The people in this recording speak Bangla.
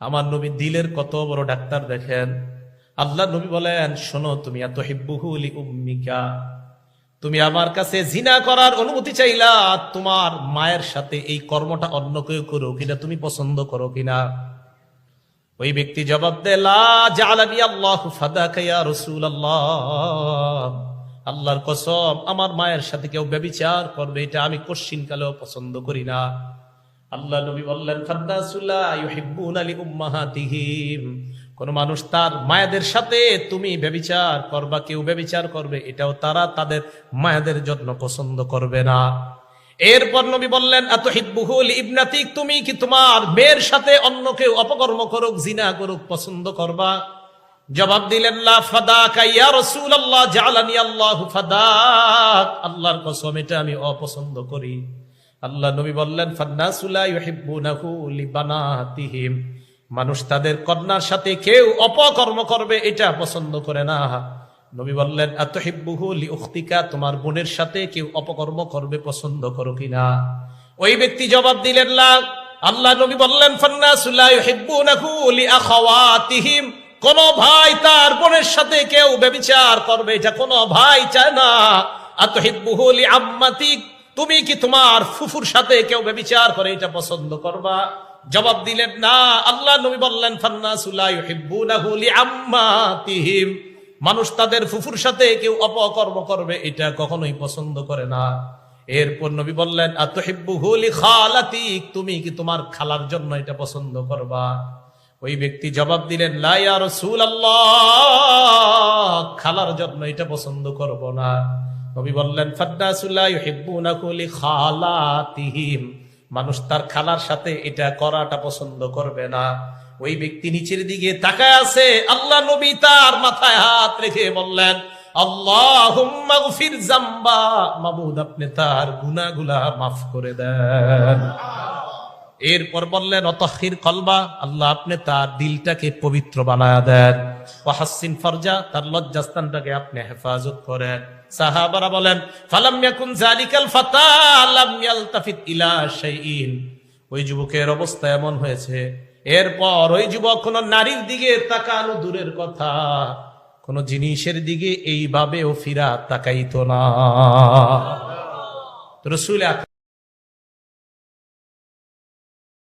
আমার নবী দিলের কত বড় ডাক্তার দেখেন। আল্লাহ নবী বলেন, শোনো, তুমি আতুহিব্বুহু লিউম্মিকা, তুমি আমার কাছে জিনা করার অনুমতি চাইলা, তোমার মায়ের সাথে এই কর্মটা অন্য কেউ করো কিনা তুমি পছন্দ করো কিনা? ওই ব্যক্তি জবাব দেয়, লা জাআলানি আল্লাহু ফাদাকা ইয়া রাসূলুল্লাহ, আল্লাহর কসম আমার মায়ের সাথে কেউ ব্যভিচার করবে এটা আমি কশ্চিনকালেও পছন্দ করি না। আল্লাহ নবী বললেন, ফান্নাসু লা ইউহিব্বুনা লিউম্মাহাতিহিম, কোন মানুষ তার মায়েদের সাথে তুমি ব্যভিচার করবা, কেউ ব্যভিচার করবে, এটাও তারা তাদের মায়েদের জন্য পছন্দ করবে না। এরপর নবী বললেন, আতুহিব্বুহু লিইবনাতিক, তুমি কি তোমার মেয়ের সাথে অন্য কেউ অপকর্ম করুক, জিনা করুক পছন্দ করবা? জবাব দিলেন, লা ফাদাকা ইয়া রাসূলুল্লাহ, জাআলানি আল্লাহু ফাদাক, আল্লাহর কসম এটা আমি অপছন্দ করি। আল্লাহ নবী বললেন, ফান্নাসু লা ইউহিব্বুনাহু লিবানাতিহিম, মানুষ তাদের কন্যার সাথে কেউ অপকর্ম করবে এটা পছন্দ করে না। নবী বললেন, আতুহিব্বুহু লিউখতিকা, তোমার বোনের সাথে কেউ অপকর্ম করবে পছন্দ করো কিনা? ওই ব্যক্তি জবাব দিলেন, না। আল্লাহ নবী বললেন, ফান্নাসু লা ইউহিব্বুনাহু লিআখাওয়াতিহিম, কোন ভাই তার বোনের সাথে কেউ ব্যভিচার করবে এটা কোন ভাই চায় না। আতুহিব্বুহু লিআম্মাতিক, তুমি কি তোমার ফুফুর সাথে কেউ ব্যভিচার করে এটা পছন্দ করবা? জবাব দিলেন, না। আল্লাহ নবী বললেন, ফান্নাসু লা ইউহিব্বুনাহু লিআম্মাতিহিম, মানুষ তাদের ফুফুর সাথে কেউ অপকর্ম করবে এটা কখনোই পছন্দ করে না। এরপর নবী বললেন, আতুহিব্বুহু লিখালাতিক, তুমি কি তোমার খালার জন্য এটা পছন্দ করবা? ওই ব্যক্তি জবাব দিলেন, লা ইয়া রাসূলুল্লাহ, খালার জন্য এটা পছন্দ করব না। নবী বললেন, ফান্নাসু লা ইউহিব্বুনাহু লিখালাতিহিম, মানুষ তার খালার সাথে এটা করাটা পছন্দ করবে না। ওই ব্যক্তি নিচের দিকে তাকায় আছে। আল্লাহ নবী তার মাথায় হাত রেখে বললেন, আল্লাহুম্মা গফির যামবা, মাবুদ আপনি তার গুনাহগুলো মাফ করে দেন। এরপর বললেন, অতহির কলবা, আল্লাহ আপনি তার দিলটাকে পবিত্র বানায়া দেন। ওয়াহাসসিন ফারজা, তার লজ্জাস্থানটাকে আপনি হেফাজত করেন। সাহাবারা বলেন, ফালাম ইয়াকুন যালিকাল ফাতা লাম ইয়ালতাফিত ইলা শাইইন, ওই যুবকের অবস্থা এমন হয়েছে, এরপর ওই যুবক কোন নারীর দিকে তাকানো দূরের কথা, কোন জিনিসের দিকে এইভাবেও ফিরা তাকাইতো না। রাসূল